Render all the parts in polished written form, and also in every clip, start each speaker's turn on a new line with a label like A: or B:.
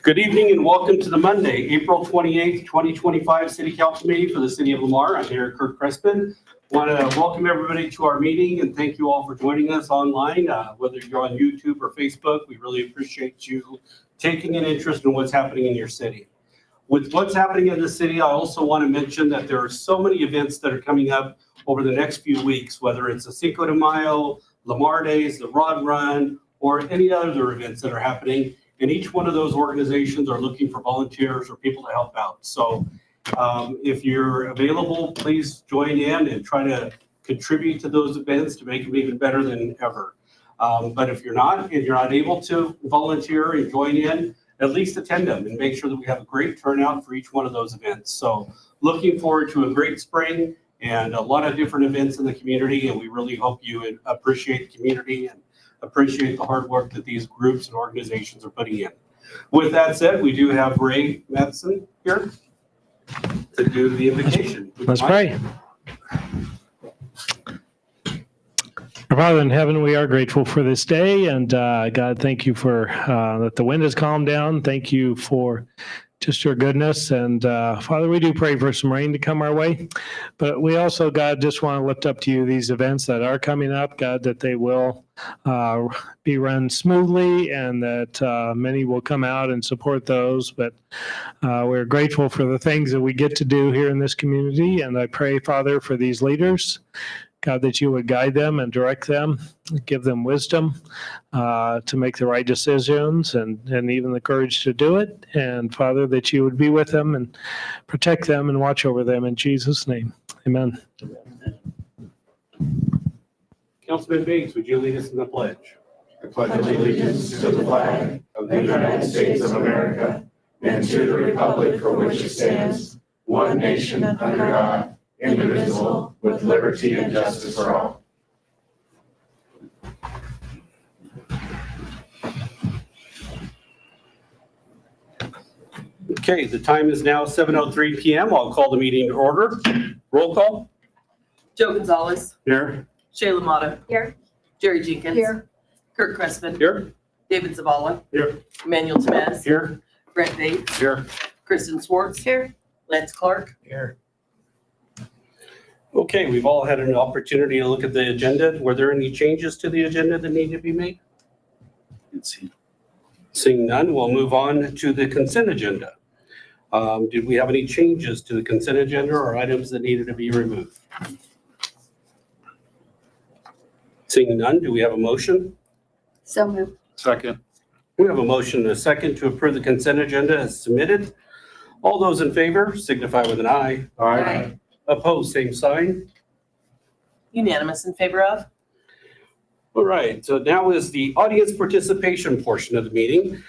A: Good evening and welcome to the Monday, April 28th, 2025 City Council meeting for the City of Lamar. I'm Mayor Kirk Crespin. Want to welcome everybody to our meeting and thank you all for joining us online, whether you're on YouTube or Facebook. We really appreciate you taking an interest in what's happening in your city. With what's happening in the city, I also want to mention that there are so many events that are coming up over the next few weeks, whether it's the Cinco de Mayo, Lamar Days, the Rod Run, or any other events that are happening. And each one of those organizations are looking for volunteers or people to help out. So if you're available, please join in and try to contribute to those events to make them even better than ever. But if you're not, and you're not able to volunteer and join in, at least attend them and make sure that we have a great turnout for each one of those events. So looking forward to a great spring and a lot of different events in the community. And we really hope you appreciate the community and appreciate the hard work that these groups and organizations are putting in. With that said, we do have Ray Madison here to do the invocation.
B: Let's pray. Our Father in heaven, we are grateful for this day. And God, thank you for that the wind has calmed down. Thank you for just your goodness. And Father, we do pray for some rain to come our way. But we also, God, just want to lift up to you these events that are coming up, God, that they will be run smoothly and that many will come out and support those. But we're grateful for the things that we get to do here in this community. And I pray, Father, for these leaders, God, that you would guide them and direct them, give them wisdom to make the right decisions and even the courage to do it. And Father, that you would be with them and protect them and watch over them in Jesus' name. Amen.
A: Councilman Bates, would you lead us in the pledge?
C: I pledge allegiance to the flag of the United States of America and to the republic for which it stands, one nation under God, indivisible, with liberty and justice for all.
A: Okay, the time is now 7:03 p.m. I'll call the meeting to order. Roll call.
D: Joe Gonzalez.
A: Here.
D: Shayla Mata.
E: Here.
D: Jerry Jenkins.
E: Here.
D: Kirk Crespin.
A: Here.
D: David Zavala.
A: Here.
D: Emmanuel Temez.
A: Here.
D: Brent Bates.
A: Here.
D: Kristen Swartz.
E: Here.
D: Lance Clark.
A: Here. Okay, we've all had an opportunity to look at the agenda. Were there any changes to the agenda that need to be made? Seeing none, we'll move on to the consent agenda. Did we have any changes to the consent agenda or items that needed to be removed? Seeing none, do we have a motion?
E: So moved.
C: Second.
A: We have a motion and a second to approve the consent agenda as submitted. All those in favor signify with an eye.
E: Aye.
A: Opposed, same sign.
D: Unanimous in favor of.
A: All right, so now is the audience participation portion of the meeting.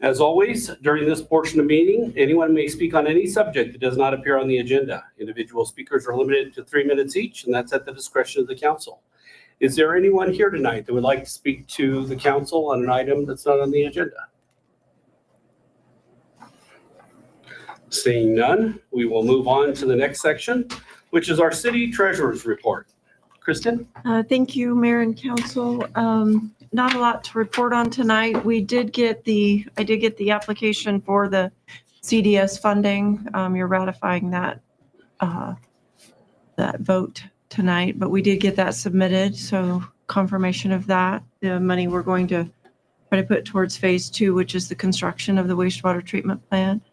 A: As always, during this portion of the meeting, anyone may speak on any subject that does not appear on the agenda. Individual speakers are limited to 3 minutes each, and that's at the discretion of the council. Is there anyone here tonight that would like to speak to the council on an item that's not on the agenda? Seeing none, we will move on to the next section, which is our city treasurer's report. Kristen?
F: Thank you, Mayor and Council. Not a lot to report on tonight. I did get the application for the CDS funding. You're ratifying that vote tonight, but we did get that submitted, so confirmation of that. The money we're going to try to put towards phase 2, which is the construction of the wastewater treatment plant.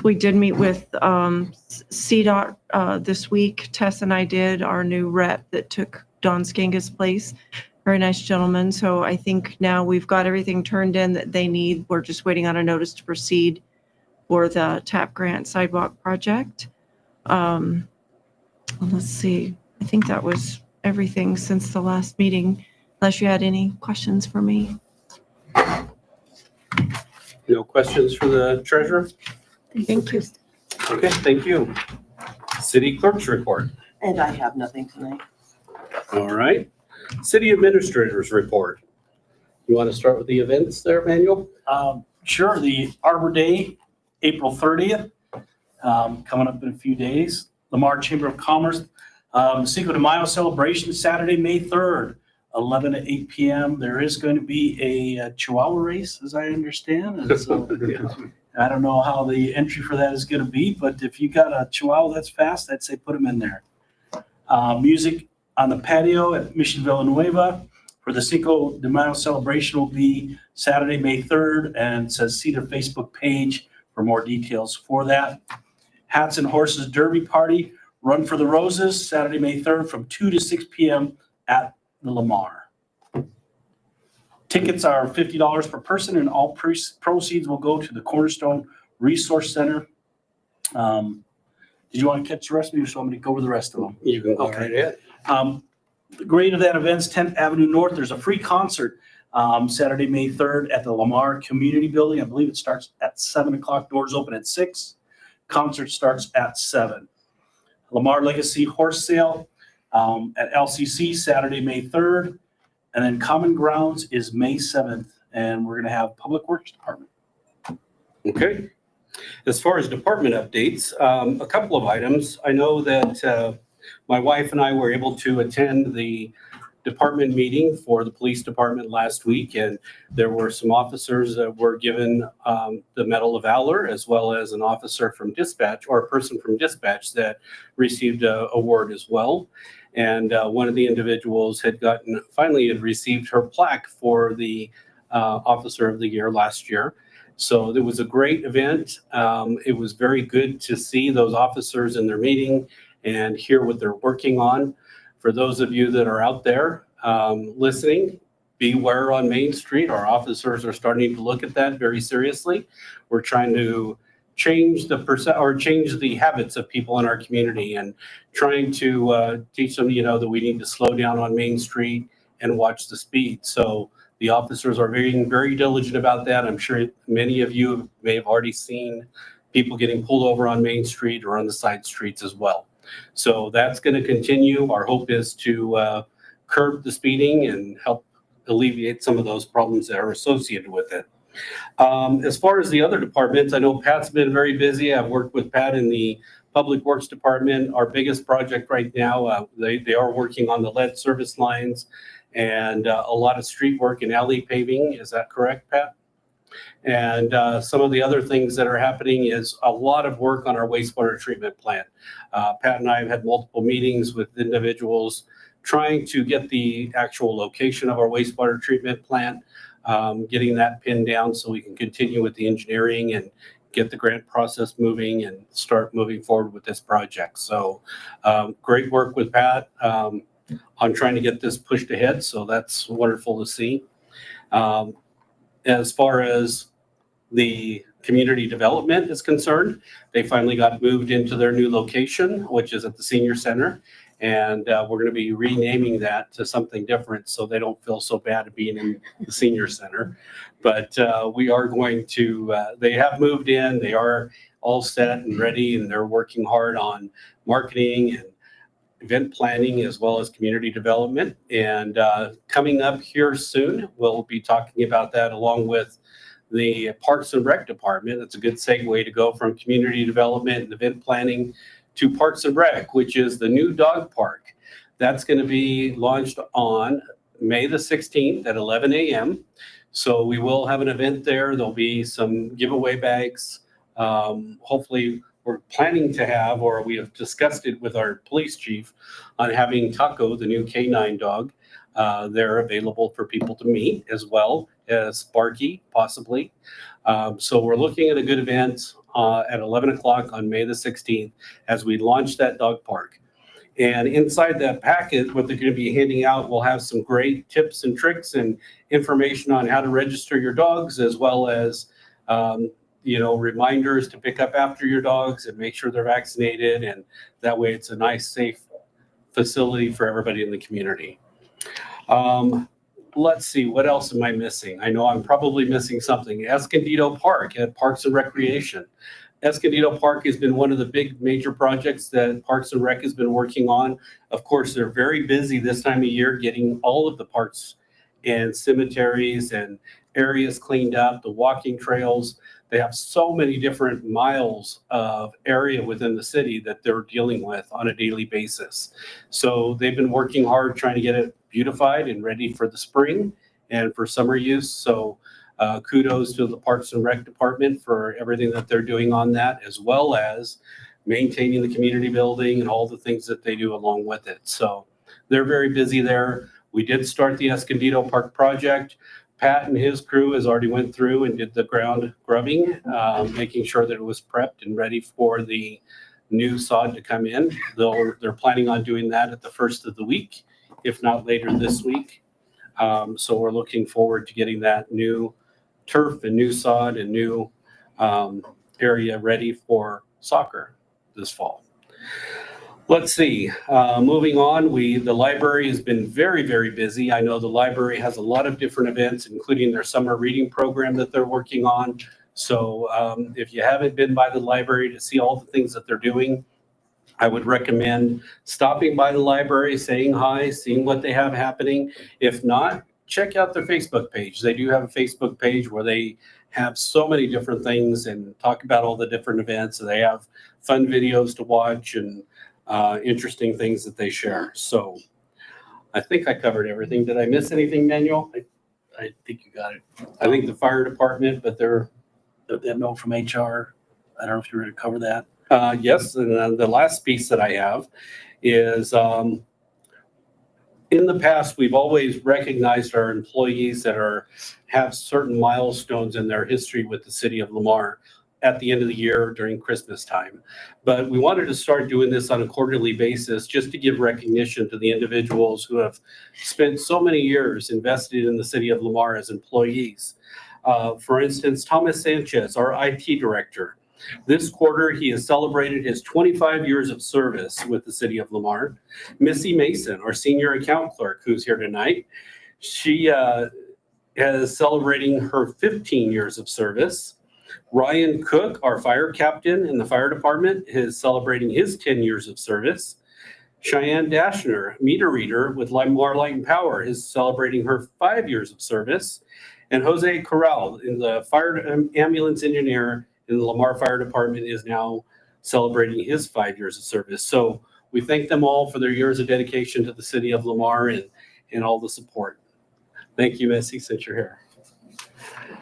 F: We did meet with CDOT this week. Tess and I did, our new rep that took Don Skanga's place. Very nice gentleman. So I think now we've got everything turned in that they need. We're just waiting on a notice to proceed for the TAP grant sidewalk project. Let's see. I think that was everything since the last meeting, unless you had any questions for me.
A: No questions for the treasurer?
F: Thank you.
A: Okay, thank you. City clerk's report.
D: And I have nothing tonight.
A: All right. City administrator's report. You want to start with the events there, Manuel?
G: Sure. The Arbor Day, April 30th, coming up in a few days. Lamar Chamber of Commerce, Cinco de Mayo celebration, Saturday, May 3rd. 11 to 8 p.m. There is going to be a Chihuahua race, as I understand. And so I don't know how the entry for that is going to be, but if you got a Chihuahua that's fast, I'd say put them in there. Music on the patio at Mission Villanueva for the Cinco de Mayo celebration will be Saturday, May 3rd, and it says see their Facebook page for more details for that. Hats and Horses Derby Party, Run for the Roses, Saturday, May 3rd from 2 to 6 p.m. at the Lamar. Tickets are $50 per person, and all proceeds will go to the Cornerstone Resource Center. Did you want to catch the rest of me, or so I'm going to go over the rest of them?
A: You can go
G: Okay.
A: right ahead.
G: The grade of that event's 10th Avenue North. There's a free concert Saturday, May 3rd at the Lamar Community Building. I believe it starts at 7 o'clock. Doors open at 6. Concert starts at 7. Lamar Legacy Horse Sale at LCC Saturday, May 3rd. And then Common Grounds is May 7th. And we're going to have Public Works Department.
A: Okay. As far as department updates, a couple of items. I know that my wife and I were able to attend the department meeting for the police department last week, and there were some officers that were given the Medal of Valor, as well as an officer from dispatch, or a person from dispatch, that received an award as well. And one of the individuals finally had received her plaque for the Officer of the Year last year. So it was a great event. It was very good to see those officers in their meeting and hear what they're working on. For those of you that are out there listening, beware on Main Street. Our officers are starting to look at that very seriously. We're trying to change the habits of people in our community, and trying to teach them, that we need to slow down on Main Street and watch the speed. So the officers are being very diligent about that. I'm sure many of you may have already seen people getting pulled over on Main Street or on the side streets as well. So that's going to continue. Our hope is to curb the speeding and help alleviate some of those problems that are associated with it. As far as the other departments, I know Pat's been very busy. I've worked with Pat in the Public Works Department. Our biggest project right now, they are working on the lead service lines and a lot of street work and alley paving. Is that correct, Pat? And some of the other things that are happening is a lot of work on our wastewater treatment plant. Pat and I have had multiple meetings with individuals trying to get the actual location of our wastewater treatment plant, getting that pinned down so we can continue with the engineering and get the grant process moving and start moving forward with this project. So great work with Pat on trying to get this pushed ahead. So that's wonderful to see. As far as the community development is concerned, they finally got moved into their new location, which is at the senior center. And we're going to be renaming that to something different so they don't feel so bad being in the senior center. But we are going to, they have moved in, they are all set and ready, and they're working hard on marketing and event planning as well as community development. And coming up here soon, we'll be talking about that along with the Parks and Rec Department. It's a good segue to go from community development and event planning to Parks and Rec, which is the new dog park. That's going to be launched on May the 16th at 11 a.m. So we will have an event there. There'll be some giveaway bags. Hopefully we're planning to have, or we have discussed it with our police chief, on having Taco, the new K9 dog, there available for people to meet, as well as Sparky, possibly. So we're looking at a good event at 11 o'clock on May the 16th as we launch that dog park. And inside that packet, what they're going to be handing out will have some great tips and tricks and information on how to register your dogs, as well as reminders to pick up after your dogs and make sure they're vaccinated. And that way it's a nice, safe facility for everybody in the community. Let's see, what else am I missing? I know I'm probably missing something. Escondido Park at Parks and Recreation. Escondido Park has been one of the big major projects that Parks and Rec has been working on. Of course, they're very busy this time of year getting all of the parks and cemeteries and areas cleaned up, the walking trails. They have so many different miles of area within the city that they're dealing with on a daily basis. So they've been working hard trying to get it beautified and ready for the spring and for summer use. So kudos to the Parks and Rec Department for everything that they're doing on that, as well as maintaining the community building and all the things that they do along with it. So they're very busy there. We did start the Escondido Park project. Pat and his crew has already went through and did the ground grubbing, making sure that it was prepped and ready for the new sod to come in. They're planning on doing that at the first of the week, if not later this week. So we're looking forward to getting that new turf and new sod and new area ready for soccer this fall. Let's see, moving on, the library has been very, very busy. I know the library has a lot of different events, including their summer reading program that they're working on. So if you haven't been by the library to see all the things that they're doing, I would recommend stopping by the library, saying hi, seeing what they have happening. If not, check out their Facebook page. They do have a Facebook page where they have so many different things and talk about all the different events. And they have fun videos to watch and interesting things that they share. So I think I covered everything. Did I miss anything, Daniel?
G: I think you got it.
A: I think the fire department, but they're,
G: That note from HR, I don't know if you were going to cover that.
A: yes. And then the last piece that I have is in the past, we've always recognized our employees that have certain milestones in their history with the city of Lamar at the end of the year during Christmas time. But we wanted to start doing this on a quarterly basis just to give recognition to the individuals who have spent so many years invested in the city of Lamar as employees. For instance, Thomas Sanchez, our IT director. This quarter, he has celebrated his 25 years of service with the city of Lamar. Missy Mason, our senior account clerk, who's here tonight, she is celebrating her 15 years of service. Ryan Cook, our fire captain in the fire department, is celebrating his 10 years of service. Cheyenne Dashner, meter reader with Lamar Light and Power, is celebrating her 5 years of service. And Jose Corral, the fire ambulance engineer in the Lamar Fire Department, is now celebrating his 5 years of service. So we thank them all for their years of dedication to the city of Lamar and all the support. Thank you, Missy, since you're here.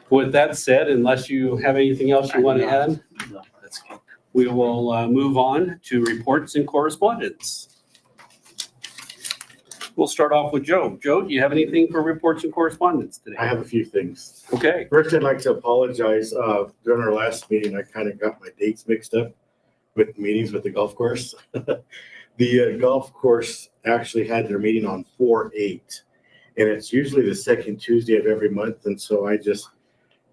A: With that said, unless you have anything else you want to add,
G: No, that's good.
A: we will move on to reports and correspondence. We'll start off with Joe. Joe, do you have anything for reports and correspondence today?
C: I have a few thes.
A: Okay.
C: First, I'd like to apologize. During our last meeting, I kind of got my dates mixed up with meetings with the golf course. The golf course actually had their meeting on 4/8, and it's usually the second Tuesday of every month. And so I just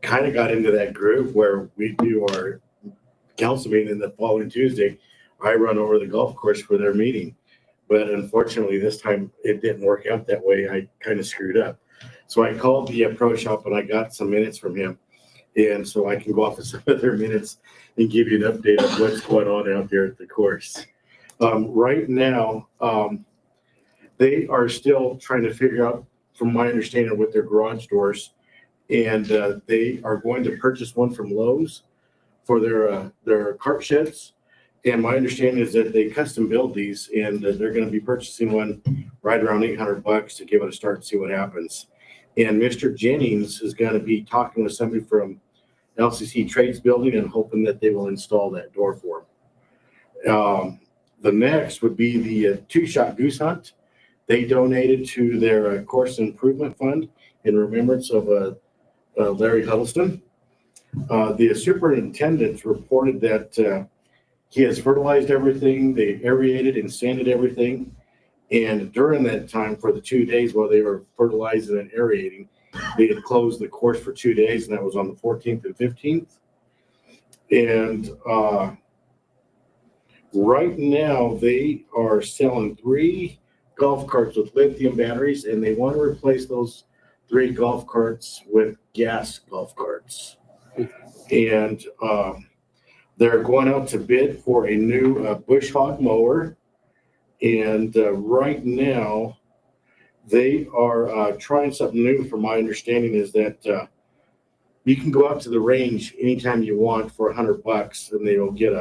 C: kind of got into that groove where we do our council meeting, and the following Tuesday, I run over the golf course for their meeting. But unfortunately, this time it didn't work out that way. I kind of screwed up. So I called the pro shop and I got some minutes from him. And so I can go off of some of their minutes and give you an update of what's going on out there at the course. Right now, they are still trying to figure out, from my understanding, with their garage doors. And they are going to purchase one from Lowe's for their cart sheds. And my understanding is that they custom build these, and they're going to be purchasing one right around $800 to give it a start and see what happens. And Mr. Jennings is going to be talking with somebody from LCC Trades Building and hoping that they will install that door for him. The next would be the two-shot goose hunt. They donated to their course improvement fund in remembrance of Larry Huddleston. The superintendent reported that he has fertilized everything, they aerated and sanded everything. And during that time, for the 2 days while they were fertilizing and aerating, they had closed the course for 2 days, and that was on the 14th and 15th. And right now, they are selling 3 golf carts with lithium batteries, and they want to replace those 3 golf carts with gas golf carts. And they're going out to bid for a new bush hog mower. And right now, they are trying something new. From my understanding is that you can go out to the range anytime you want for $100, and they will get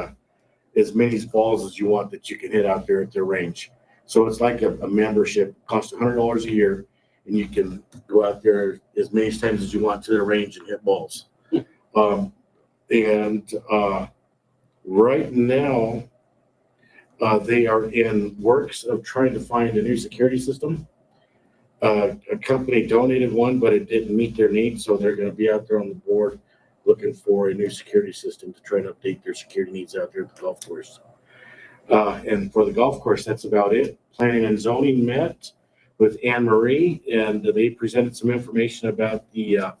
C: as many balls as you want that you can hit out there at their range. So it's like a membership, costs $100 a year, and you can go out there as many times as you want to their range and hit balls. Right now, they are in works of trying to find a new security system. A company donated one, but it didn't meet their needs, so they're going to be out there on the board looking for a new security system to try to update their security needs out there at the golf course. And for the golf course, that's about it. Planning and zoning met with Anne Marie, and they presented some information about the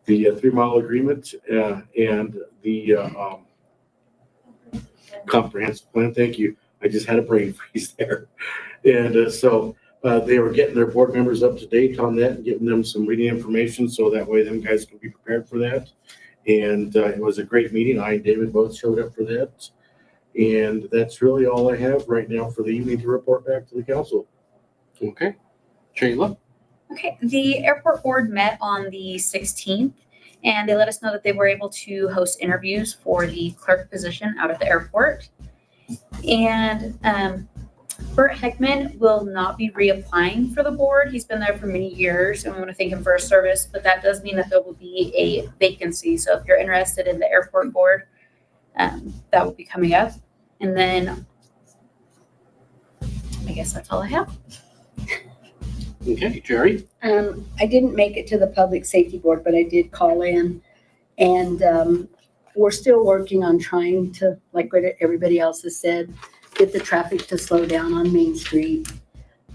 C: 3 mile agreement and the comprehensive plan. Thank you. I just had a brain freeze there. And so they were getting their board members up to date on that and getting them some reading information so that way them guys can be prepared for that. And it was a great meeting. I and David both showed up for that. And that's really all I have right now for the evening to report back to the council.
A: Okay. Shayla?
E: Okay, the airport board met on the 16th, and they let us know that they were able to host interviews for the clerk position out at the airport. And Bert Heckman will not be reapplying for the board. He's been there for many years, and we want to thank him for his service, but that does mean that there will be a vacancy. So if you're interested in the airport board, that will be coming up. And then I guess that's all I have.
A: Okay, Jerry?
H: I didn't make it to the public safety board, but I did call in, and we're still working on trying to, like what everybody else has said, get the traffic to slow down on Main Street.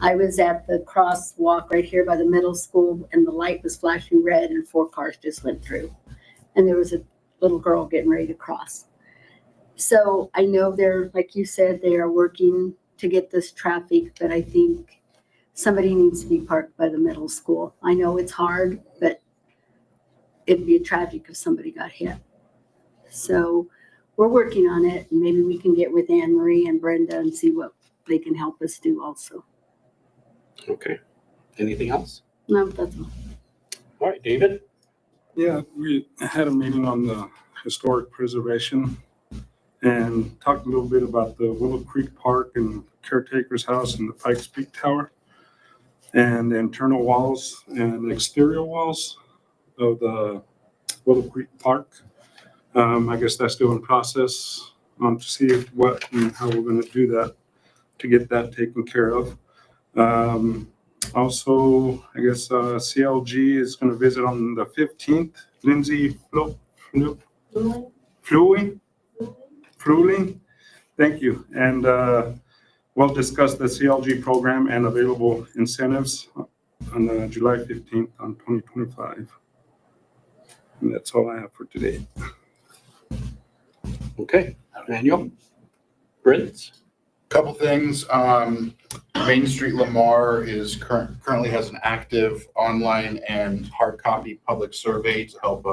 H: I was at the crosswalk right here by the middle school, and the light was flashing red, and 4 cars just went through. And there was a little girl getting ready to cross. So I know they're, like you said, they are working to get this traffic, but I think somebody needs to be parked by the middle school. I know it's hard, but it'd be tragic if somebody got hit. So we're working on it, and maybe we can get with Anne Marie and Brenda and see what they can help us do also.
A: Okay. Anything else?
H: No, that's all.
A: All right, David?
I: Yeah, we had a meeting on the historic preservation and talked a little bit about the Willow Creek Park and caretaker's house and the Pikes Peak Tower and the internal walls and exterior walls of the Willow Creek Park. I guess that's still in process to see what and how we're going to do that to get that taken care of. Also, I guess CLG is going to visit on the 15th. Lindsay Fruling, thank you. And we'll discuss the CLG program and available incentives on July 15th on 2025. And that's all I have for today.
A: Okay. Manuel? Brent?
J: Couple things. Main Street Lamar is currently has an active online and hard copy public survey to help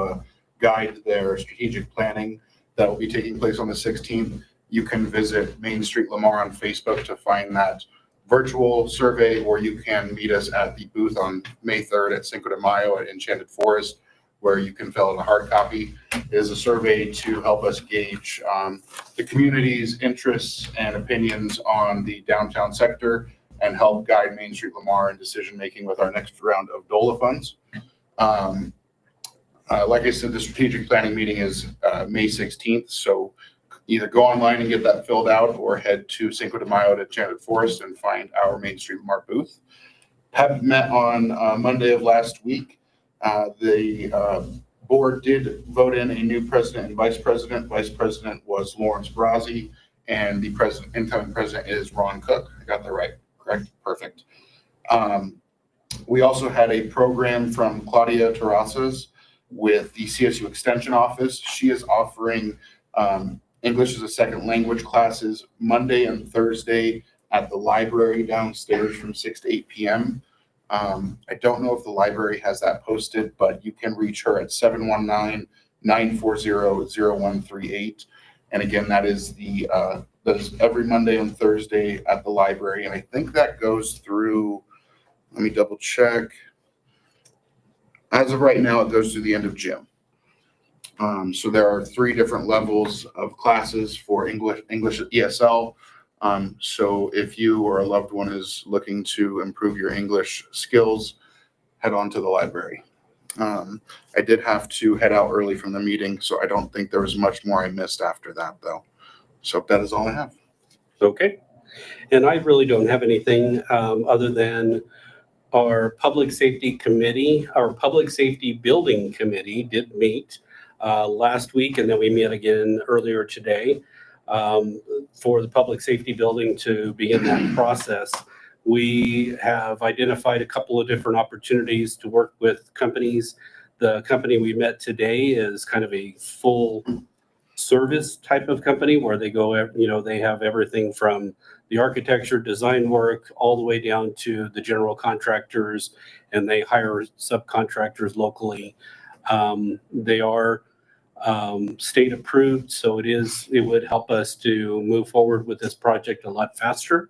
J: guide their strategic planning that will be taking place on the 16th. You can visit Main Street Lamar on Facebook to find that virtual survey, or you can meet us at the booth on May 3rd at Cinco de Mayo at Enchanted Forest, where you can fill out a hard copy. It is a survey to help us gauge the community's interests and opinions on the downtown sector and help guide Main Street Lamar in decision-making with our next round of DOLA funds. Like I said, the strategic planning meeting is May 16th, so either go online and get that filled out or head to Cinco de Mayo at Enchanted Forest and find our Main Street Lamar booth. PEP met on Monday of last week. The board did vote in a new president and vice president. Vice president was Lawrence Brazzi, and the incoming president is Ron Cook. I got that right, correct? Perfect. We also had a program from Claudia Terrazas with the CSU Extension Office. She is offering English as a second language classes Monday and Thursday at the library downstairs from 6 to 8 p.m. I don't know if the library has that posted, but you can reach her at 719-940-0138. And again, that is every Monday and Thursday at the library. And I think that goes through, let me double check. As of right now, it goes through the end of June. So there are 3 different levels of classes for English ESL. So if you or a loved one is looking to improve your English skills, head on to the library. I did have to head out early from the meeting, so I don't think there was much more I missed after that, though. So that is all I have.
A: Okay. And I really don't have anything other than our Public Safety Committee, our Public Safety Building Committee did meet last week, and then we met again earlier today for the Public Safety Building to begin that process. We have identified a couple of different opportunities to work with companies. The company we met today is kind of a full service type of company where they go, they have everything from the architecture, design work, all the way down to the general contractors, and they hire subcontractors locally. They are state approved, so it would help us to move forward with this project a lot faster.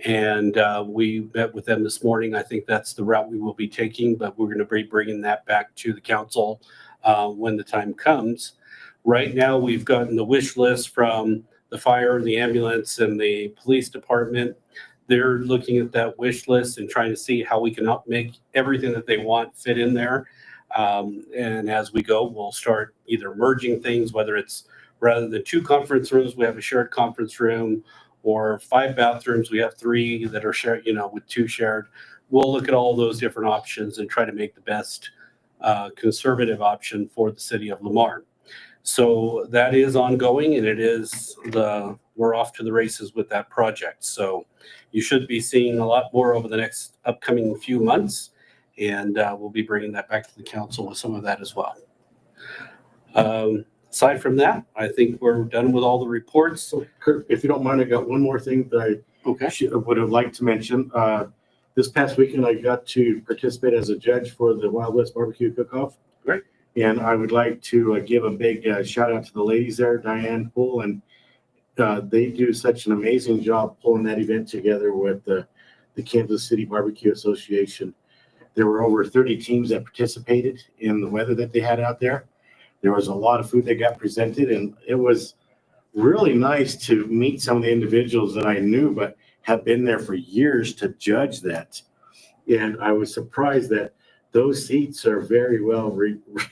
A: And we met with them this morning. I think that's the route we will be taking, but we're going to be bringing that back to the council when the time comes. Right now, we've gotten the wish list from the fire, the ambulance, and the police department. They're looking at that wish list and trying to see how we can help make everything that they want fit in there. And as we go, we'll start either merging things, whether it's rather than 2 conference rooms, we have a shared conference room, or 5 bathrooms, we have 3 that are shared, with 2 shared. We'll look at all those different options and try to make the best conservative option for the city of Lamar. So that is ongoing, and we're off to the races with that project. So you should be seeing a lot more over the next upcoming few months, and we'll be bringing that back to the council with some of that as well. Aside from that, I think we're done with all the reports.
K: So, Kurt, if you don't mind, I got one more thing that I would have liked to mention. This past weekend, I got to participate as a judge for the Wild West Barbecue Cook-Off.
A: Great.
K: And I would like to give a big shout out to the ladies there, Diane Poole, and they do such an amazing job pulling that event together with the Kansas City Barbecue Association. There were over 30 teams that participated in the weather that they had out there. There was a lot of food that got presented, and it was really nice to meet some of the individuals that I knew but have been there for years to judge that. And I was surprised that those seats are very well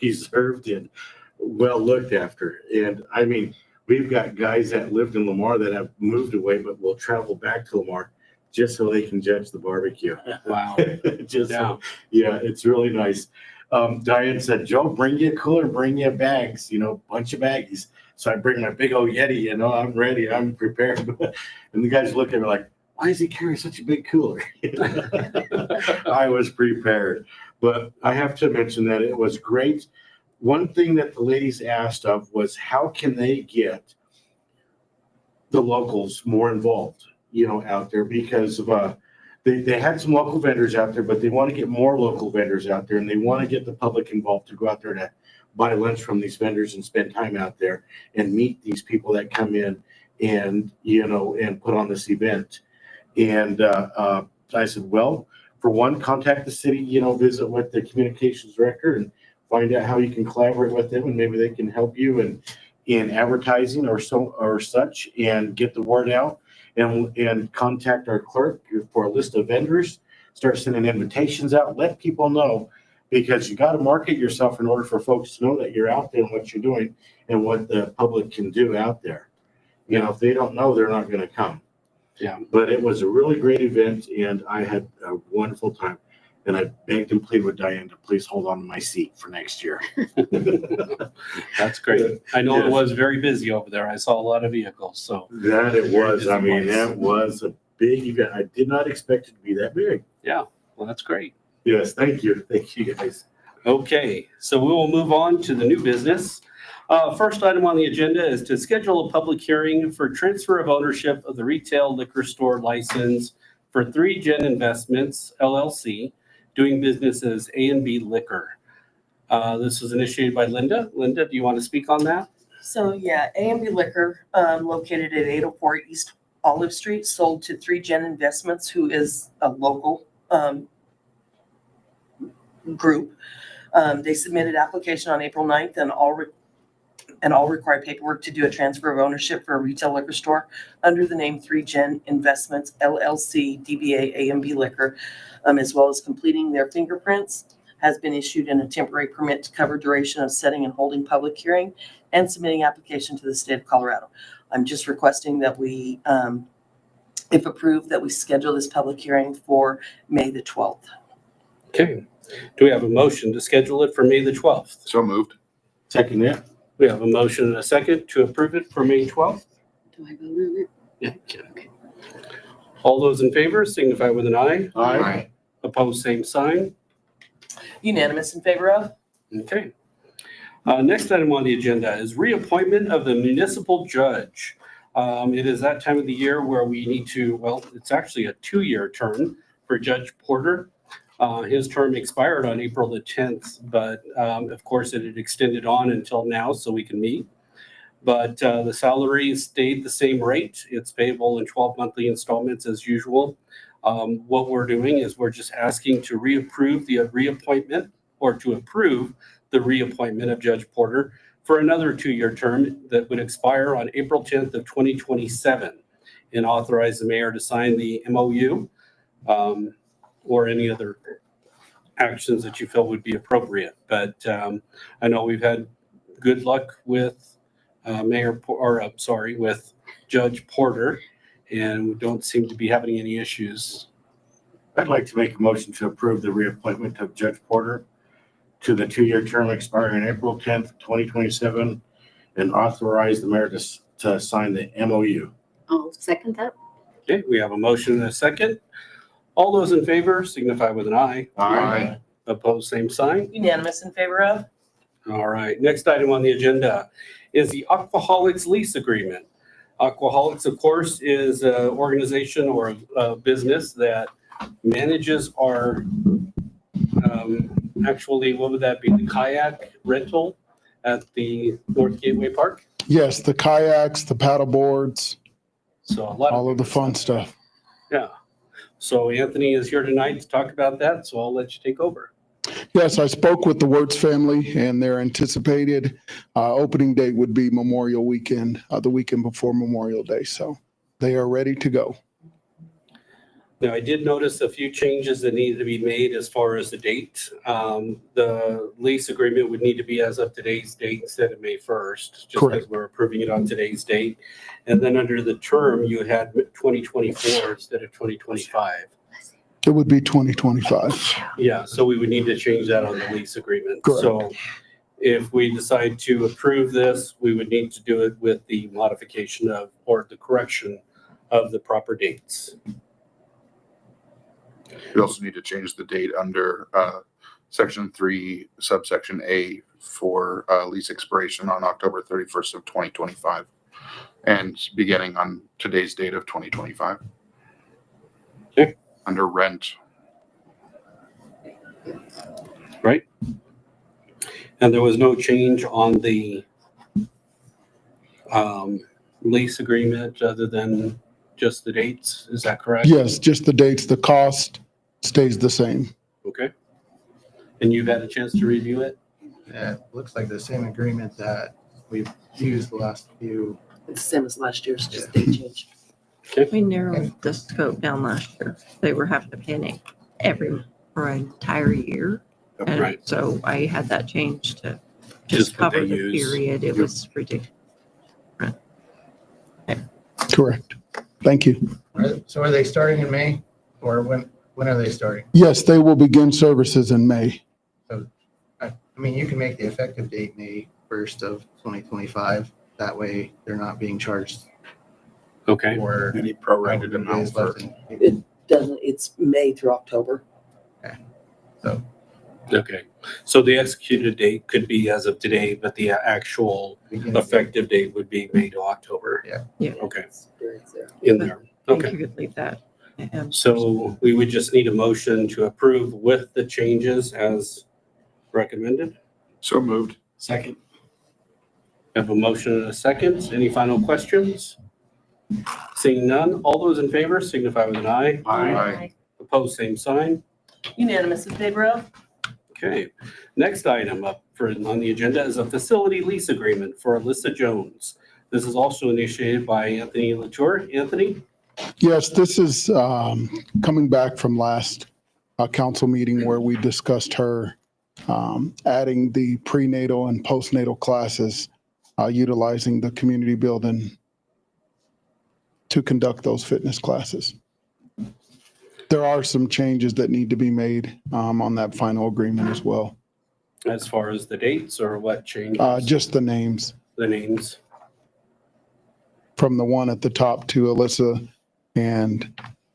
K: reserved and well looked after. And I mean, we've got guys that lived in Lamar that have moved away but will travel back to Lamar just so they can judge the barbecue.
A: Wow.
K: Yeah, it's really nice. Diane said, Joe, bring you a cooler, bring you bags, bunch of baggies. So I bring my big old Yeti, I'm ready, I'm prepared. And the guys look at me like, why does he carry such a big cooler? I was prepared. But I have to mention that it was great. One thing that the ladies asked of was how can they get the locals more involved, out there, because of they had some local vendors out there, but they want to get more local vendors out there, and they want to get the public involved to go out there to buy lunch from these vendors and spend time out there and meet these people that come in and, and put on this event. And I said, well, for one, contact the city, visit with the communications director and find out how you can collaborate with them, and maybe they can help you in advertising or such, and get the word out. And contact our clerk for a list of vendors, start sending invitations out, let people know, because you got to market yourself in order for folks to know that you're out there and what you're doing and what the public can do out there. If they don't know, they're not going to come.
A: Yeah.
K: But it was a really great event, and I had a wonderful time. And I begged and pleaded with Diane to please hold on to my seat for next year.
A: That's great. I know
K: Yes.
A: It was very busy over there. I saw a lot of vehicles, so.
K: That it was. I mean,
A: Nice.
K: that was a big event. I did not expect it to be that big.
A: Yeah, well, that's great.
K: Yes, thank you. Thank you, guys.
A: Okay, so we will move on to the new business. First item on the agenda is to schedule a public hearing for transfer of ownership of the retail liquor store license for 3 Gen Investments LLC, doing business as A&B Liquor. This was initiated by Linda. Linda, do you want to speak on that?
D: So yeah, A&B Liquor, located at 804 East Olive Street, sold to 3 Gen Investments, who is a local group. They submitted application on April 9th, and all and all required paperwork to do a transfer of ownership for a retail liquor store under the name 3Gen Investments LLC, DBA A&B Liquor, as well as completing their fingerprints, has been issued in a temporary permit to cover duration of setting and holding public hearing and submitting application to the state of Colorado. I'm just requesting that we, if approved, that we schedule this public hearing for May the 12th.
A: Okay. Do we have a motion to schedule it for May the 12th?
J: So moved.
K: Second that.
A: We have a motion and a second to approve it for May 12th.
H: Do I vote on it?
A: Yeah. Okay. All those in favor signify with an eye.
K: Aye.
A: Opposed, same sign.
D: Unanimous in favor of?
A: Okay. Next item on the agenda is reappointment of the municipal judge. It is that time of the year where we need to, well, it's actually a 2-year term for Judge Porter. His term expired on April the 10th, but of course it had extended on until now so we can meet. But the salary stayed the same rate. It's payable in 12 monthly installments as usual. What we're doing is we're just asking to reapprove the reappointment or to approve the reappointment of Judge Porter for another 2-year term that would expire on April 10th of 2027 and authorize the mayor to sign the MOU or any other actions that you feel would be appropriate. But I know we've had good luck with with Judge Porter, and we don't seem to be having any issues.
K: I'd like to make a motion to approve the reappointment of Judge Porter to the 2-year term expiring April 10th, 2027, and authorize the mayor to sign the MOU.
H: I'll second that.
A: Okay, we have a motion and a second. All those in favor signify with an eye.
J: Aye.
A: Opposed, same sign.
D: Unanimous in favor of?
A: All right, next item on the agenda is the Aquaholics lease agreement. Aquaholics, of course, is an organization or a business that manages our, actually, what would that be? The kayak rental at the North Gateway Park?
L: Yes, the kayaks, the paddle boards,
A: So a lot
L: all of the fun stuff.
A: Yeah. So Anthony is here tonight to talk about that, so I'll let you take over.
L: Yes, I spoke with the Wirtz family and their anticipated opening date would be Memorial Weekend, the weekend before Memorial Day. So they are ready to go.
A: Now, I did notice a few changes that needed to be made as far as the date. The lease agreement would need to be as of today's date instead of May 1st, just because
L: Correct.
A: we're approving it on today's date. And then under the term, you had 2024 instead of 2025.
L: It would be 2025.
A: Yeah, so we would need to change that on the lease agreement.
L: Correct.
A: So if we decide to approve this, we would need to do it with the modification of, or the correction of the proper dates.
J: We also need to change the date under section 3, subsection A for lease expiration on October 31st of 2025 and beginning on today's date of 2025.
A: Okay.
J: Under rent.
A: Right? And there was no change on the lease agreement other than just the dates, is that correct?
L: Yes, just the dates, the cost stays the same.
A: Okay. And you've had a chance to review it?
M: Yeah, it looks like the same agreement that we've used the last few.
D: It's the same as last year's, just date change.
F: We narrowed the scope down last year. They were having to pay for an entire year. And
A: Right.
F: so I had that changed to
A: Just
F: just
A: what
F: cover
A: they
F: the
A: use.
F: period. It was ridiculous.
L: Correct. Thank you.
M: So are they starting in May or when are they starting?
L: Yes, they will begin services in May.
M: I mean, you can make the effective date May 1st of 2025. That way they're not being charged
A: Okay.
M: for
J: Any prorated amount
M: days
J: for
M: left in.
D: It's May through October.
M: So
A: Okay. So the executed date could be as of today, but the actual
M: beginning-
A: effective date would be May to October.
M: Yeah.
F: Yeah.
A: Okay,
D: It's there.
A: in there.
F: I think
A: Okay.
F: you could leave that.
A: So we would just need a motion to approve with the changes as recommended.
J: So moved.
A: Second. Have a motion and a second. Any final questions? Seeing none, all those in favor signify with an eye.
J: Aye.
A: Opposed, same sign.
D: Unanimous in favor of?
A: Okay, next item up on the agenda is a facility lease agreement for Alyssa Jones. This is also initiated by Anthony Latour. Anthony?
L: Yes, this is coming back from last council meeting where we discussed her adding the prenatal and postnatal classes, utilizing the community building to conduct those fitness classes. There are some changes that need to be made on that final agreement as well.
A: As far as the dates or what changes?
L: Just the names,
A: The names.
L: from the one at the top to Alyssa, and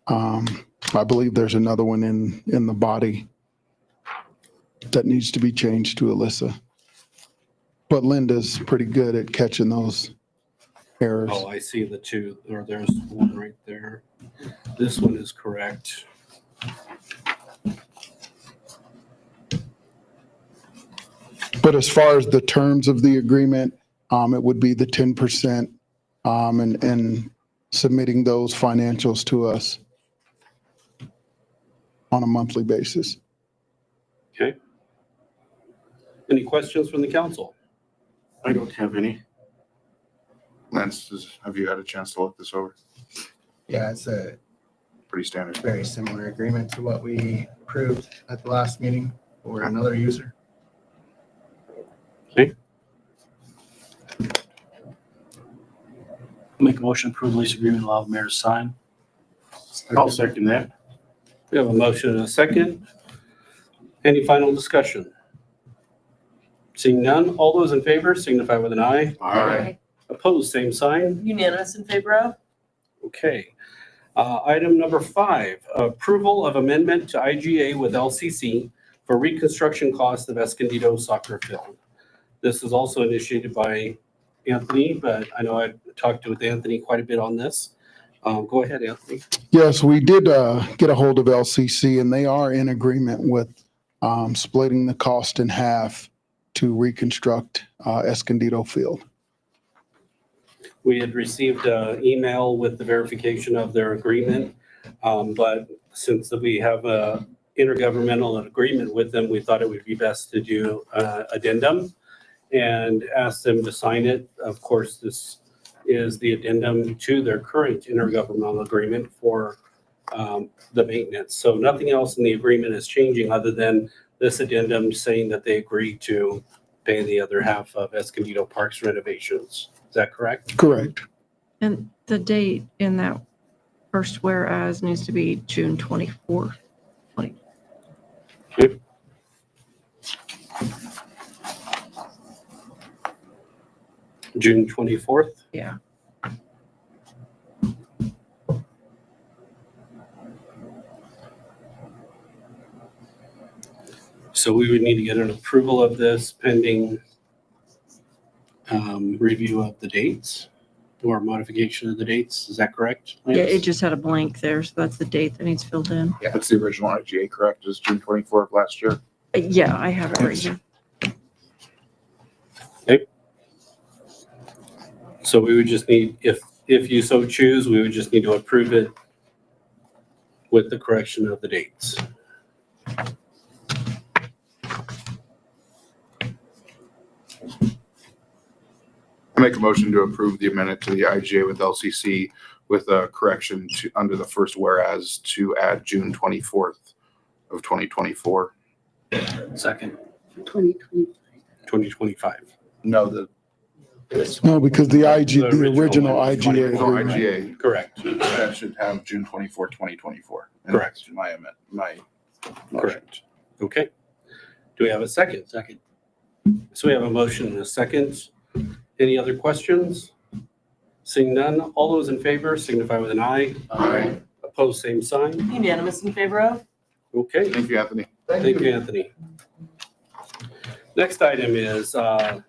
L: I believe there's another one in the body that needs to be changed to Alyssa. But Linda's pretty good at catching those errors.
A: Oh, I see the two, or there's one right there. This one is correct.
L: But as far as the terms of the agreement, it would be the 10%, and submitting those financials to us on a monthly basis.
A: Okay. Any questions from the council?
K: I don't have any.
J: Lance, have you had a chance to look this over?
M: Yeah, it's a
J: Pretty standard.
M: very similar agreement to what we approved at the last meeting for another user.
G: Make a motion to approve lease agreement, allow the mayor to sign.
K: I'll second that.
A: We have a motion and a second. Any final discussion? Seeing none, all those in favor signify with an eye.
J: Aye.
A: Opposed, same sign.
D: Unanimous in favor of?
A: Okay. Item number 5, approval of amendment to IGA with LCC for reconstruction cost of Escondido soccer field. This is also initiated by Anthony, but I know I talked with Anthony quite a bit on this. Go ahead, Anthony.
L: Yes, we did get a hold of LCC, and they are in agreement with splitting the cost in half to reconstruct Escondido Field.
A: We had received an email with the verification of their agreement, but since we have a intergovernmental agreement with them, we thought it would be best to do addendum and ask them to sign it. Of course, this is the addendum to their current intergovernmental agreement for the maintenance. So nothing else in the agreement is changing other than this addendum saying that they agree to pay the other half of Escondido Park's renovations. Is that correct?
L: Correct.
F: And the date in that first whereas needs to be June 24th.
A: Okay. June 24th?
F: Yeah.
A: So we would need to get an approval of this pending review of the dates or modification of the dates. Is that correct?
F: Yeah, it just had a blank there, so that's the date that needs filled in.
J: That's the original IGA, correct? Is June 24th last year?
F: Yeah, I have it right here.
A: So we would just need, if you so choose, we would just need to approve it with the correction of the dates.
J: I make a motion to approve the amendment to the IGA with LCC with a correction to, under the first whereas, to add June 24th of 2024.
G: Second.
A: 2025.
J: No,
L: No, because the
A: The
L: original
A: original
L: IGA
J: original
L: agreement.
J: IGA,
A: Correct.
J: that should have June 24, 2024. And
A: Correct.
J: that's my amendment, my motion.
A: Correct. Okay. Do we have a second?
G: Second.
A: So we have a motion and a second. Any other questions? Seeing none, all those in favor signify with an eye.
J: Aye.
A: Opposed, same sign.
D: Unanimous in favor of?
A: Okay,
J: Thank you, Anthony.
A: thank you, Anthony. Next item is Allen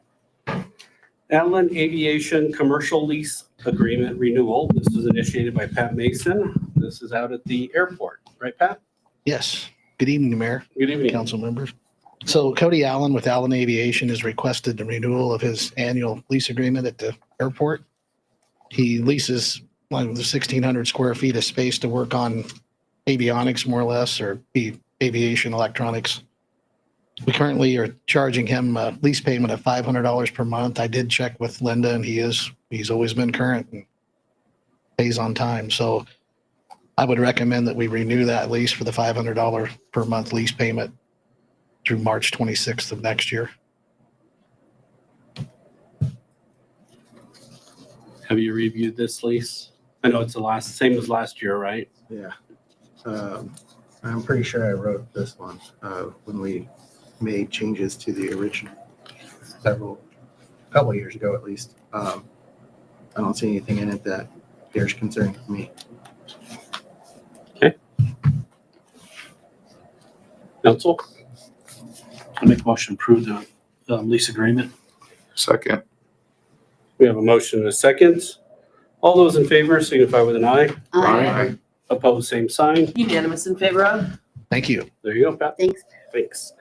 A: Aviation Commercial Lease Agreement Renewal. This was initiated by Pat Mason. This is out at the airport, right, Pat?
N: Yes. Good evening, Mayor,
A: Good evening.
N: council members. So Cody Allen with Allen Aviation has requested the renewal of his annual lease agreement at the airport. He leases like the 1,600 square feet of space to work on avionics, more or less, or be aviation electronics. We currently are charging him a lease payment of $500 per month. I did check with Linda and he's always been current and pays on time. So I would recommend that we renew that lease for the $500 per month lease payment through March 26th of next year.
A: Have you reviewed this lease? I know it's same as last year, right?
M: Yeah. I'm pretty sure I wrote this one when we made changes to the original couple of years ago at least. I don't see anything in it that bears concern to me.
A: Council?
G: I make a motion to approve the lease agreement.
J: Second.
A: We have a motion and a second. All those in favor signify with an eye.
J: Aye.
A: Opposed, same sign.
D: Unanimous in favor of?
N: Thank you.
A: There you go, Pat.
H: Thanks.
A: Thanks.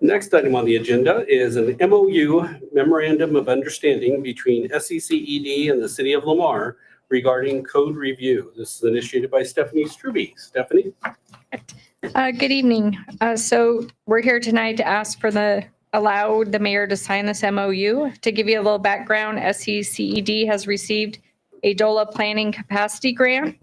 A: Next item on the agenda is an MOU, Memorandum of Understanding between SECED and the City of Lamar regarding code review. This is initiated by Stephanie Strube. Stephanie?
O: Good evening. So we're here tonight to ask for allow the mayor to sign this MOU. To give you a little background, SECED has received a DOLA planning capacity grant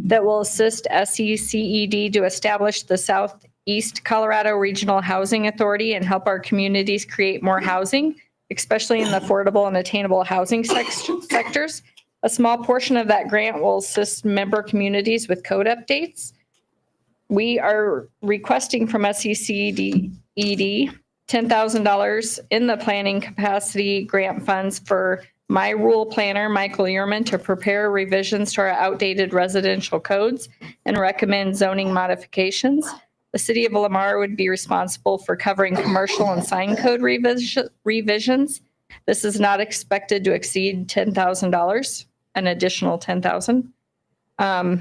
O: that will assist SECED to establish the Southeast Colorado Regional Housing Authority and help our communities create more housing, especially in the affordable and attainable housing sectors. A small portion of that grant will assist member communities with code updates. We are requesting from SECED $10,000 in the planning capacity grant funds for my rule planner, Michael Ehrman, to prepare revisions to our outdated residential codes and recommend zoning modifications. The City of Lamar would be responsible for covering commercial and sign code revisions. This is not expected to exceed $10,000, an additional $10,000.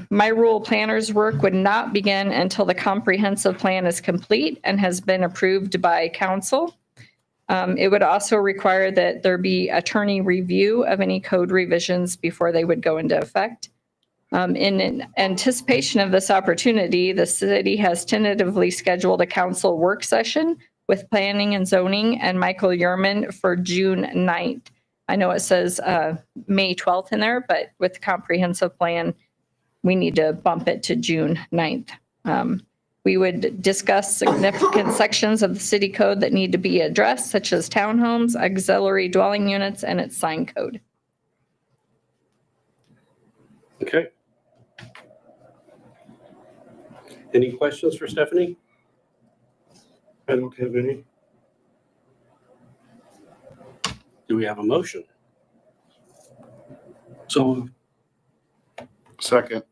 O: My rural planner's work would not begin until the comprehensive plan is complete and has been approved by council. It would also require that there be attorney review of any code revisions before they would go into effect. In anticipation of this opportunity, the city has tentatively scheduled a council work session with planning and zoning and Michael Ehrman for June 9th. I know it says May 12th in there, but with the comprehensive plan, we need to bump it to June 9th. We would discuss significant sections of the city code that need to be addressed, such as townhomes, auxiliary dwelling units, and its sign code.
A: Okay. Any questions for Stephanie?
I: I don't have any.
A: Do we have a motion?
G: So
J: Second.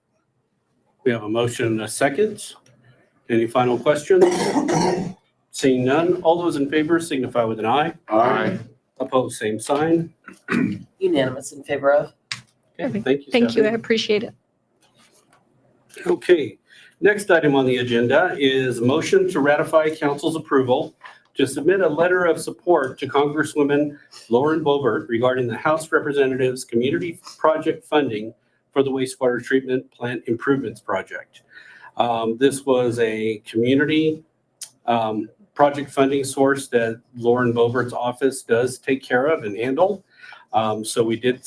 A: We have a motion and a second. Any final questions? Seeing none, all those in favor signify with an eye.
J: Aye.
A: Opposed, same sign.
D: Unanimous in favor of?
A: Okay, thank you,
O: Thank you. I
A: Stephanie.
O: appreciate it.
A: Okay, next item on the agenda is motion to ratify council's approval to submit a letter of support to Congresswoman Lauren Boebert regarding the House Representatives' community project funding for the wastewater treatment plant improvements project. This was a community project funding source that Lauren Boebert's office does take care of and handle. So we did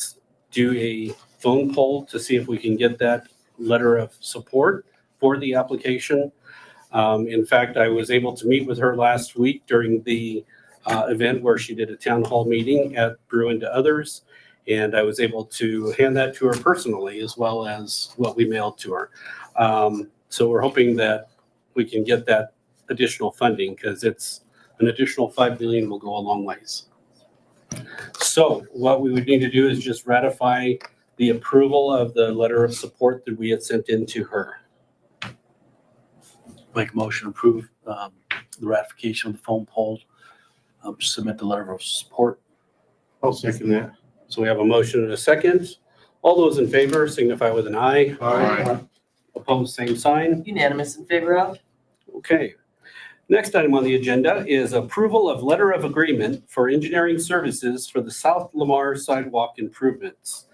A: do a phone poll to see if we can get that letter of support for the application. In fact, I was able to meet with her last week during the event where she did a town hall meeting at Bruin to Others. And I was able to hand that to her personally, as well as what we mailed to her. So we're hoping that we can get that additional funding because it's an additional $5 million will go a long ways. So what we would need to do is just ratify the approval of the letter of support that we had sent in to her.
G: make a motion to approve the ratification of the phone poll. Submit the letter of support.
I: I'll second that.
A: So we have a motion and a second. All those in favor signify with an eye.
J: Aye.
A: Opposed, same sign.
D: Unanimous in favor of?
A: Okay. Next item on the agenda is approval of letter of agreement for engineering services for the South Lamar sidewalk improvements.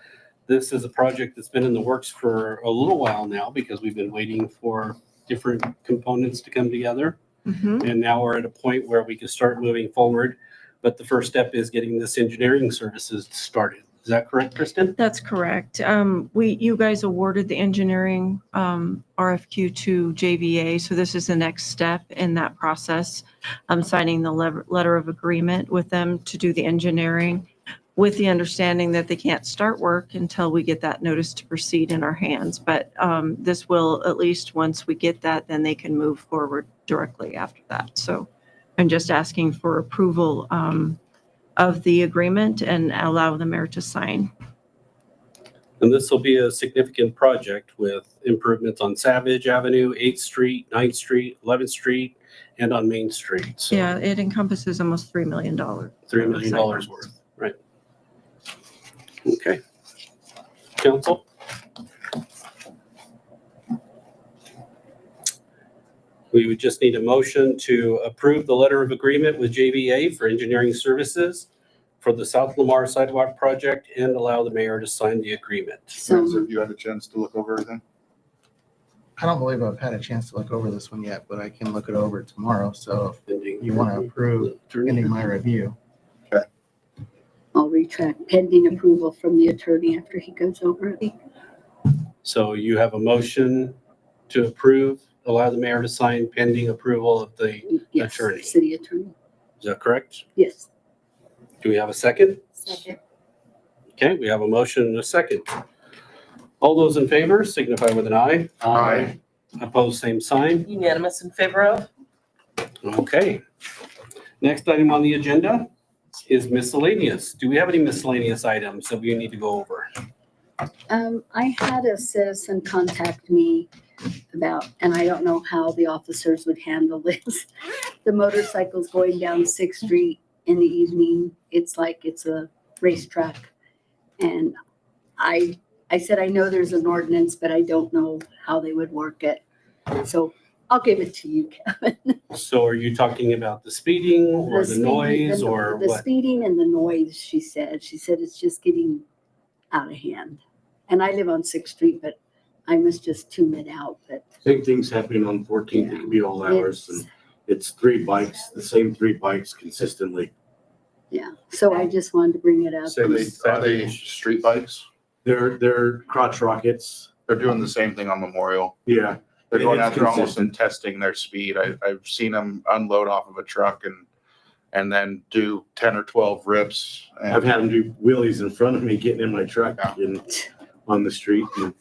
A: This is a project that's been in the works for a little while now because we've been waiting for different components to come together.
F: Mhm.
A: And now we're at a point where we can start moving forward. But the first step is getting this engineering services started. Is that correct, Kristen?
F: That's correct. You guys awarded the engineering RFQ to JVA, so this is the next step in that process. I'm signing the letter of agreement with them to do the engineering, with the understanding that they can't start work until we get that notice to proceed in our hands. But this will, at least once we get that, then they can move forward directly after that. So I'm just asking for approval of the agreement and allow the mayor to sign.
A: And this will be a significant project with improvements on Savage Avenue, 8th Street, 9th Street, 11th Street, and on Main Street. So
F: Yeah, it encompasses almost $3 million.
A: $3 million worth, right? Okay. Council? We would just need a motion to approve the letter of agreement with JVA for engineering services for the South Lamar Sidewalk Project and allow the mayor to sign the agreement.
H: So
J: Have you had a chance to look over everything?
M: I don't believe I've had a chance to look over this one yet, but I can look it over tomorrow. So if you want to approve pending my review.
H: I'll retract pending approval from the attorney after he goes over it.
A: So you have a motion to approve, allow the mayor to sign pending approval of the,
H: Yes,
A: Attorney.
H: city attorney.
A: is that correct?
H: Yes.
A: Do we have a second?
H: Second.
A: Okay, we have a motion and a second. All those in favor signify with an eye.
J: Aye.
A: Opposed, same sign.
D: Unanimous in favor of?
A: Okay. Next item on the agenda is miscellaneous. Do we have any miscellaneous items that we need to go over?
H: I had a citizen contact me about, and I don't know how the officers would handle this. The motorcycles going down 6th Street in the evening, it's like it's a racetrack. And I said, I know there's an ordinance, but I don't know how they would work it. So I'll give it to you, Kevin.
A: So are you talking about the speeding or the
H: speeding-
A: noise
H: the-
A: or
H: The
A: what?
H: speeding and the noise, she said. She said it's just getting out of hand. And I live on 6th Street, but I must just tune it out. But
K: Same thing's happening on 14th. It can be all hours and it's 3 bikes, the same 3 bikes consistently.
H: yeah, so I just wanted to bring it up.
A: So
J: Are they street bikes?
K: They're crotch rockets.
J: They're doing the same thing on Memorial.
K: Yeah.
J: They're going
K: It's
J: out there almost
K: consistent.
J: and testing their speed. I've seen them unload off of a truck and then do 10 or 12 rips. And
K: I've had them do wheelies in front of me, getting in my truck and on the street. And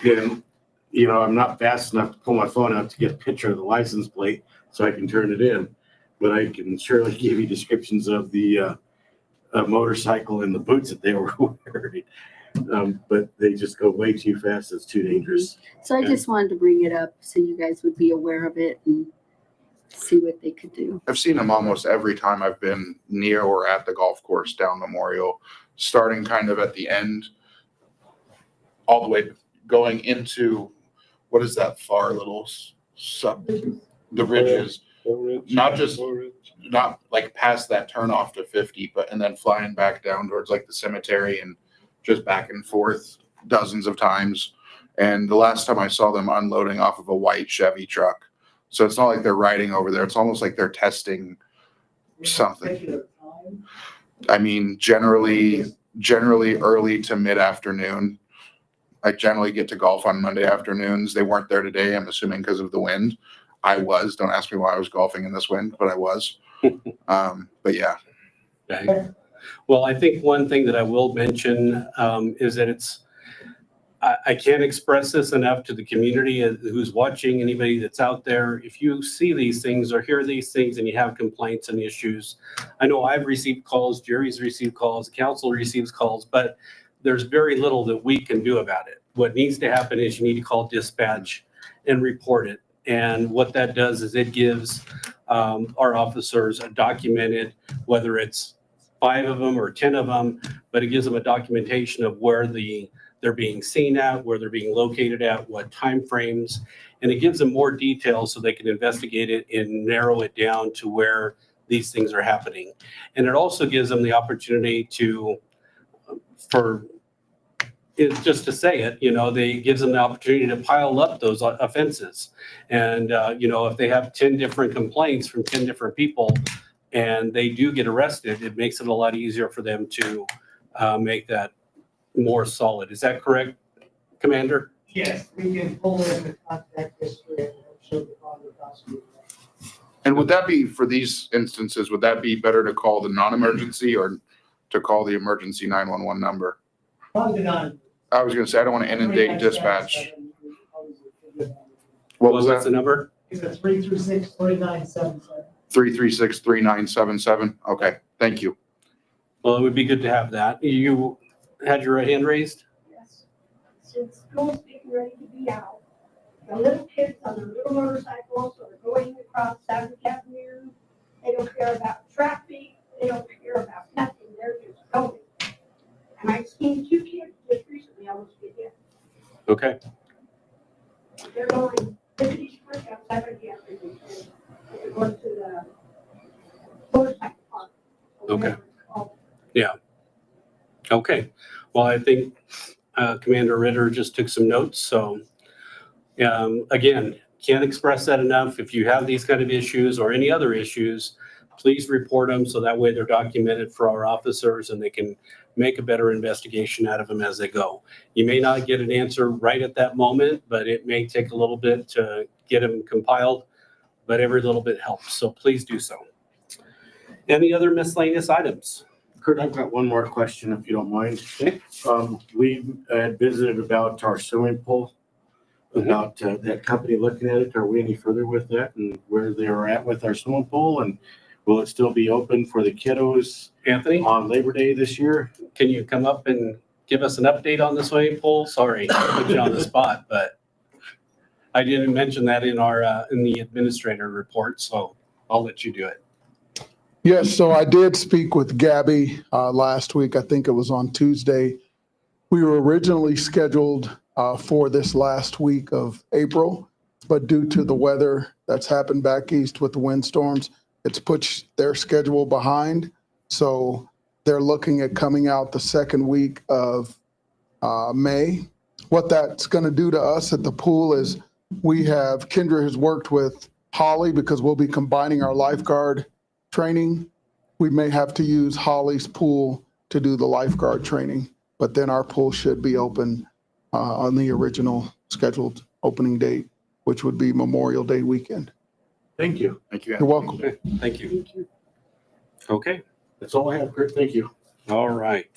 K: then, you know, I'm not fast enough to pull my phone out to get a picture of the license plate so I can turn it in. But I can surely give you descriptions of the motorcycle and the boots that they were wearing. But they just go way too fast. It's too dangerous.
H: So I just wanted to bring it up so you guys would be aware of it and see what they could do.
J: I've seen them almost every time I've been near or at the golf course down Memorial, starting kind of at the end, all the way going into, what is that far little sub, the ridges, not like past that turnoff to 50, but, and then flying back down towards like the cemetery and just back and forth dozens of times. And the last time I saw them unloading off of a white Chevy truck. So it's not like they're riding over there. It's almost like they're testing something. I mean, generally early to mid-afternoon. I generally get to golf on Monday afternoons. They weren't there today, I'm assuming because of the wind. I was. Don't ask me why I was golfing in this wind, but I was. But yeah.
A: Okay. Well, I think one thing that I will mention is that I can't express this enough to the community who's watching, anybody that's out there. If you see these things or hear these things and you have complaints and issues, I know I've received calls, Jerry's received calls, the council receives calls, but there's very little that we can do about it. What needs to happen is you need to call dispatch and report it. And what that does is it gives our officers a documented, whether it's 5 of them or 10 of them, but it gives them a documentation of where they're being seen at, where they're being located at, what timeframes, and it gives them more details so they can investigate it and narrow it down to where these things are happening. And it also gives them the opportunity for is just to say it, they gives them the opportunity to pile up those offenses. And, if they have 10 different complaints from 10 different people and they do get arrested, it makes it a lot easier for them to make that more solid. Is that correct, Commander?
P: Yes, we can pull in the contact history and show the father prosecutor.
J: And would that be, for these instances, would that be better to call the non-emergency or to call the emergency 911 number?
P: Probably not.
J: I was gonna say, I don't want to inundate dispatch. What was
A: What's
J: that?
A: the number?
P: It's a 336-3977.
J: 336-3977. Okay, thank you.
A: Well, it would be good to have that. You had your hand raised?
Q: Yes. Since school's getting ready to be out, the little kids on their little motorcycles are going across Savage Avenue. They don't care about traffic. They don't care about nothing. They're just going. And I've seen 2 kids just recently almost get hit.
A: Okay.
Q: They're going, Liberty Square on Savage Avenue. They're going to the motorcycle park.
A: Okay. Okay. Well, I think Commander Ritter just took some notes. So again, can't express that enough. If you have these kind of issues or any other issues, please report them so that way they're documented for our officers and they can make a better investigation out of them as they go. You may not get an answer right at that moment, but it may take a little bit to get them compiled, but every little bit helps. So please do so. Any other miscellaneous items?
K: Kurt, I've got one more question, if you don't mind.
A: Okay.
K: We had visited about our swimming pool, about that company looking at it. Are we any further with that and where they are at with our swimming pool? And will it still be open for the kiddos
A: Anthony,
K: on Labor Day this year?
A: can you come up and give us an update on the swimming pool? Sorry, I put you on the spot, but I didn't mention that in in the administrator report, so I'll let you do it.
L: Yes, so I did speak with Gabby last week. I think it was on Tuesday. We were originally scheduled for this last week of April, but due to the weather that's happened back east with the windstorms, it's pushed their schedule behind. So they're looking at coming out the second week of May. What that's going to do to us at the pool is Kendra has worked with Holly because we'll be combining our lifeguard training. We may have to use Holly's pool to do the lifeguard training, but then our pool should be open on the original scheduled opening date, which would be Memorial Day weekend.
K: Thank you.
J: Thank you.
L: You're welcome.
A: Okay, thank you. Okay,
K: That's all I have, Kurt. Thank you.
A: all right.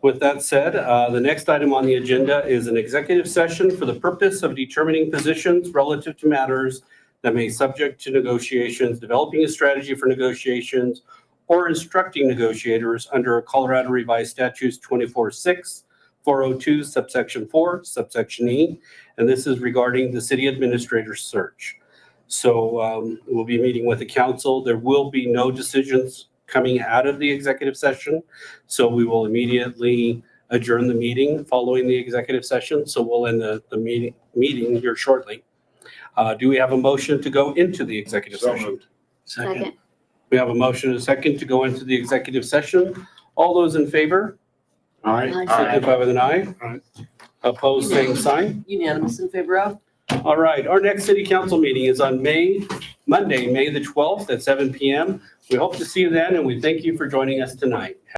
A: With that said, the next item on the agenda is an executive session for the purpose of determining positions relative to matters that may subject to negotiations, developing a strategy for negotiations, or instructing negotiators under Colorado Revised Statutes 24-6, 402, subsection 4, subsection E, and this is regarding the city administrator search. So we'll be meeting with the council. There will be no decisions coming out of the executive session, so we will immediately adjourn the meeting following the executive session. So we'll end the meeting here shortly. Do we have a motion to go into the executive
J: So
A: session?
J: moved.
H: Second.
A: We have a motion and a second to go into the executive session. All those in favor,
K: All right.
A: signify with an aye.
I: Aye.
A: Opposed, same sign.
D: Unanimous in favor of?
A: All right, our next city council meeting is on Monday, May the 12th at 7 PM. We hope to see you then, and we thank you for joining us tonight.